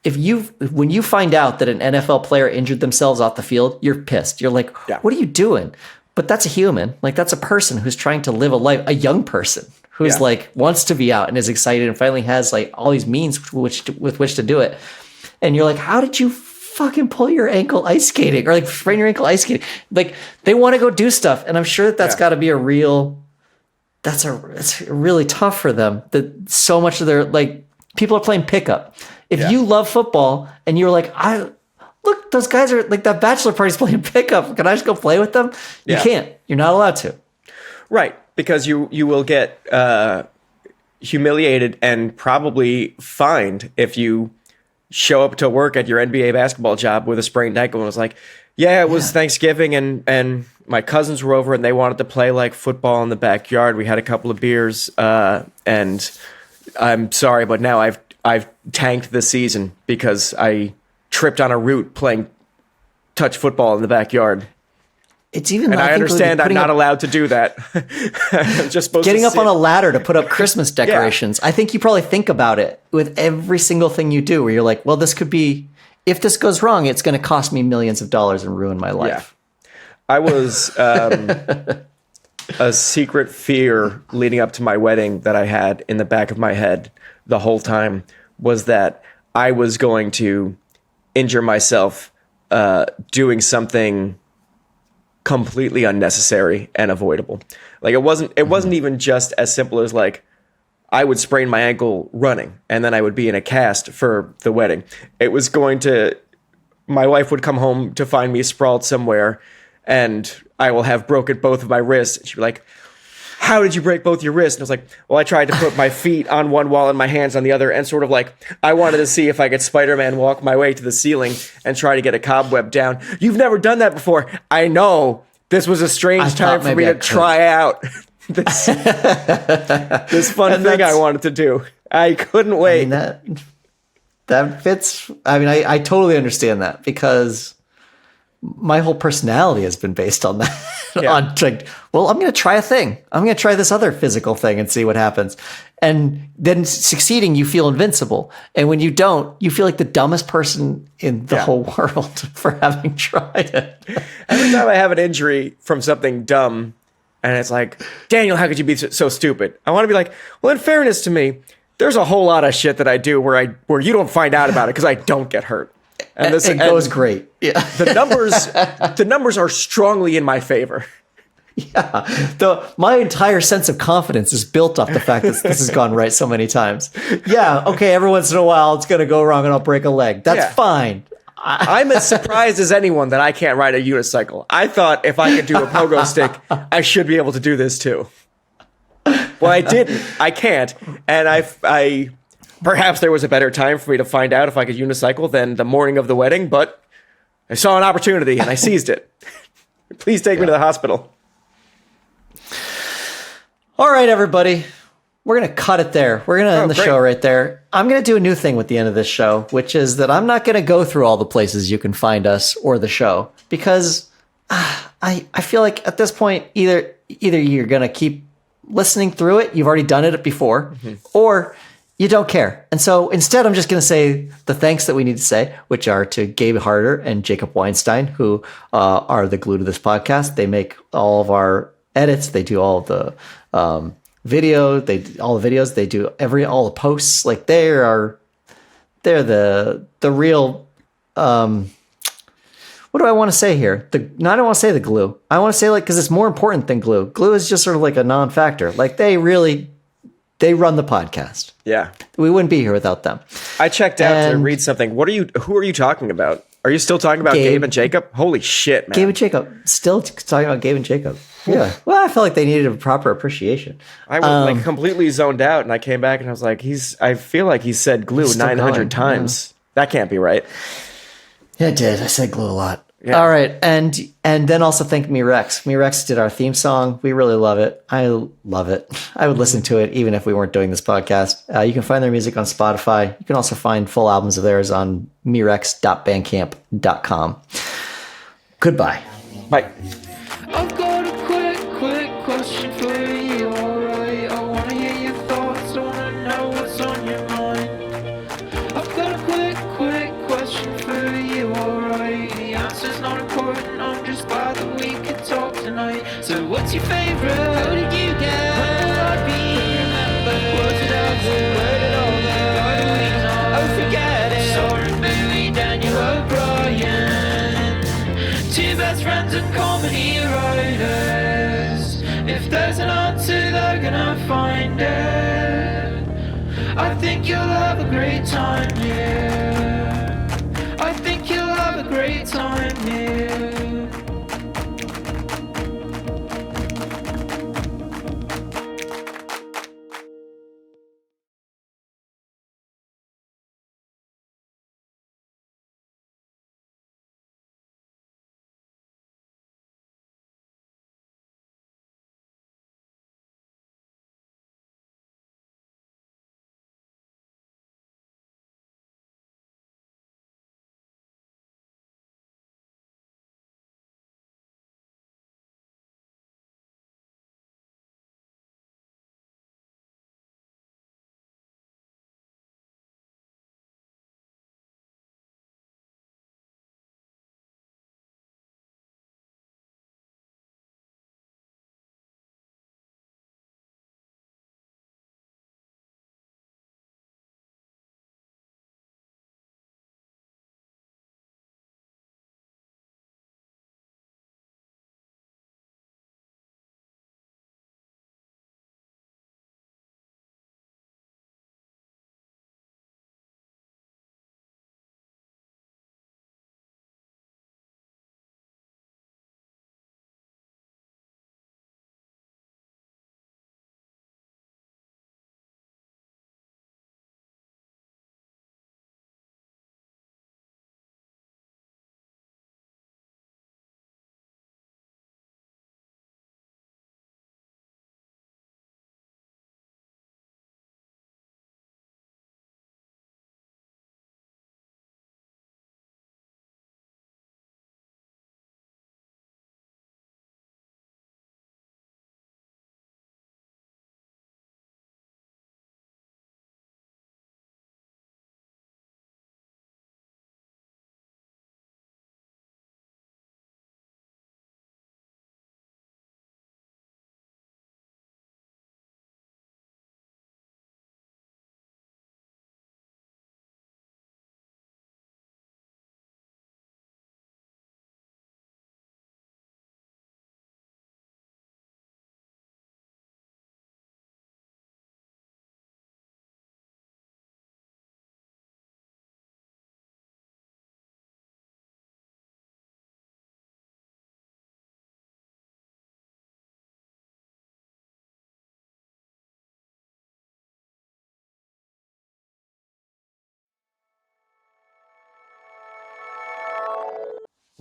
when you find out that an NFL player injured themselves off the field, you're pissed. You're like, what are you doing? But that's a human. Like that's a person who's trying to live a life, a young person who's like wants to be out and is excited and finally has like all these means with which to do it. And you're like, how did you fucking pull your ankle ice skating or like sprain your ankle ice skating? Like they want to go do stuff. And I'm sure that's got to be it's really tough for them that so much of their like people are playing pickup. If you love football and you're like, look, those guys are like that bachelor party's playing pickup. Can I just go play with them? You can't. You're not allowed to. Right. Because you will get humiliated and probably fined if you show up to work at your NBA basketball job with a sprained ankle and was like, it was Thanksgiving and my cousins were over and they wanted to play like football in the backyard. We had a couple of beers and I'm sorry, but now I've tanked the season because I tripped on a root playing touch football in the backyard. It's even. And I understand I'm not allowed to do that. I'm just supposed getting to up on a ladder to put up Christmas decorations. I think you probably think about it with every single thing you do, where you're like, well, this could be. If this goes wrong, it's going to cost me millions of dollars and ruin my life. Yeah. I was a secret fear leading up to my wedding that I had in the back of my head the whole time was that I was going to injure myself doing something completely unnecessary and avoidable. Like it wasn't even just as simple as like I would sprain my ankle running and then I would be in a cast for the wedding. It was my wife would come home to find me sprawled somewhere and I will have broken both of my wrists. And she'd be like, how did you break both your wrists? And I was like, well, I tried to put my feet on one wall and my hands on the other and sort of like, I wanted to see if I could Spider-Man walk my way to the ceiling and try to get a cobweb down. You've never done that before. I know. This was a strange time for me to try out this fun thing I wanted to do. I couldn't wait. I mean, that fits. I mean, I totally understand that because my whole personality has been based on that. On like, well, I'm going to try a thing. I'm going to try this other physical thing and see what happens. And then succeeding, you feel invincible. And when you don't, you feel like the dumbest person in the whole world for having tried it. Every time I have an injury from something dumb, and it's like, Daniel, how could you be so stupid? I want to be like, well, in fairness to me, there's a whole lot of shit that I do where you don't find out about it because I don't get hurt. And it goes great. Yeah. the numbers are strongly in my favor. Yeah. My entire sense of confidence is built off the fact that this has gone right so many times. Yeah. Okay. Every once in a while, it's going to go wrong and I'll break a leg. That's fine. I'm as surprised as anyone that I can't ride a unicycle. I thought if I could do a pogo stick, I should be able to do this too. Well, I didn't. I can't. And I perhaps there was a better time for me to find out if I could unicycle than the morning of the wedding, but I saw an opportunity and I seized it. Please take me to the hospital. All right, everybody. We're going to cut it there. We're going to end the show right there. I'm going to do a new thing with the end of this show, which is that I'm not going to go through all the places you can find us or the show because I feel like at this point, either you're going to keep listening through it, you've already done it before, or you don't care. And so instead, I'm just going to say the thanks that we need to say, which are to Gabe Harder and Jacob Weinstein, who are the glue to this podcast. They make all of our edits. They do all of the all the videos. They do all the posts. Like they're the real. What do I want to say here? I don't want to say the glue. I want to say because it's more important than glue. Glue is just sort of like a non-factor. Like they run the podcast. Yeah. We wouldn't be here without them. I checked out to read something. Who are you talking about? Are you still talking about Gabe and Jacob? Holy shit, man. Gabe and Jacob. Still talking about Gabe and Jacob. Yeah. Well, I felt like they needed a proper appreciation. I was completely zoned out and I came back and I was like, I feel like he said glue 900 times. Yeah. That can't be right. Yeah, it did. I said glue a lot. Yeah. All right. And then also thank Mirex. Mirex did our theme song. We really love it. I love it. I would listen to it even if we weren't doing this podcast. You can find their music on Spotify. You can also find full albums of theirs on mirex.bandcamp.com. Goodbye. Bye. I've got a quick question for you, alright? I wanna hear your thoughts, I wanna know what's on your mind. I've got a quick question for you, alright? The answer's not important, I'm just glad that we could talk tonight. So what's your favorite? How did you get? When will I be remembered? Was it us? Where did all the weeks on? Oh, forget it. Saw a movie, Daniel O'Brien. Two best friends and comedy writers. If there's an answer, they're gonna find it. I think you'll have a great time here. I think you'll have a great time here.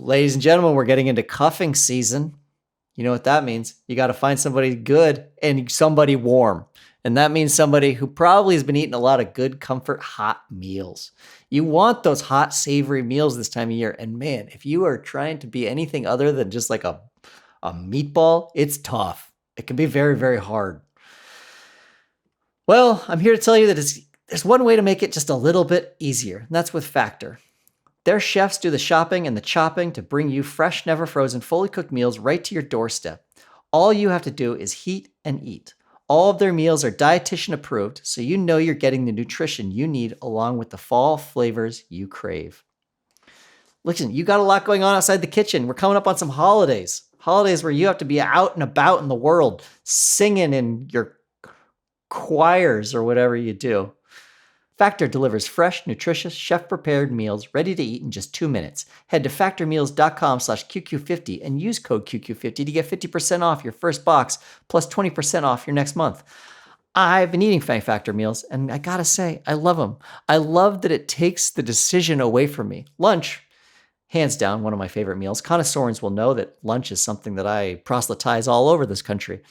Ladies and gentlemen, we're getting into cuffing season. You know what that means? You got to find somebody good and somebody warm. And that means somebody who probably has been eating a lot of good, comfort, hot meals. You want those hot, savory meals this time of year. And man, if you are trying to be anything other than just like a meatball, it's tough. It can be very, very hard. Well, I'm here to tell you that there's one way to make it just a little bit easier, and that's with Factor. Their chefs do the shopping and the chopping to bring you fresh, never frozen, fully cooked meals right to your doorstep. All you have to do is heat and eat. All of their meals are dietitian approved, so you know you're getting the nutrition you need along with the fall flavors you crave. Listen, you got a lot going on outside the kitchen. We're coming up on some holidays. Holidays where you have to be out and about in the world, singing in your choirs or whatever you do. Factor delivers fresh, nutritious, chef-prepared meals ready to eat in just 2 minutes. Head to factormeals.com/QQ50 and use code QQ50 to get 50% off your first box plus 20% off your next month. I've been eating Factor meals, and I gotta say, I love them. I love that it takes the decision away from me. Lunch, hands down, one of my favorite meals. Connoisseurs will know that lunch is something that I proselytize all over this country.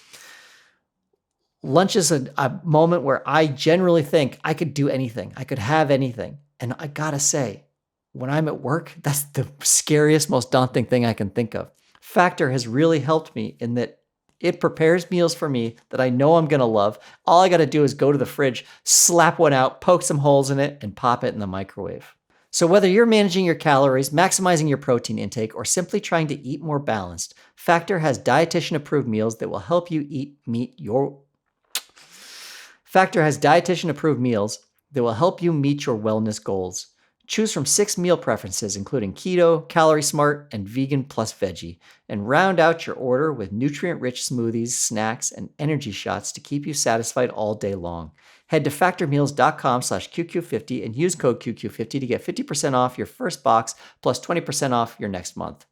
Lunch is a moment where I generally think I could do anything. I could have anything. And I gotta say, when I'm at work, that's the scariest, most daunting thing I can think of. Factor has really helped me in that it prepares meals for me that I know I'm gonna love. All I gotta do is go to the fridge, slap one out, poke some holes in it, and pop it in the microwave. So whether you're managing your calories, maximizing your protein intake, or simply trying to eat more balanced, Factor has dietitian-approved meals that will help you Factor has dietitian-approved meals that will help you meet your wellness goals. Choose from 6 meal preferences, including keto, calorie smart, and vegan plus veggie, and round out your order with nutrient-rich smoothies, snacks, and energy shots to keep you satisfied all day long. Head to factormeals.com/QQ50 and use code QQ50 to get 50% off your first box plus 20% off your next month.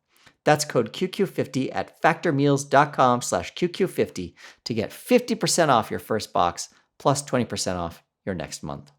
That's code QQ50 at factormeals.com/QQ50 to get 50% off your first box plus 20% off your next month.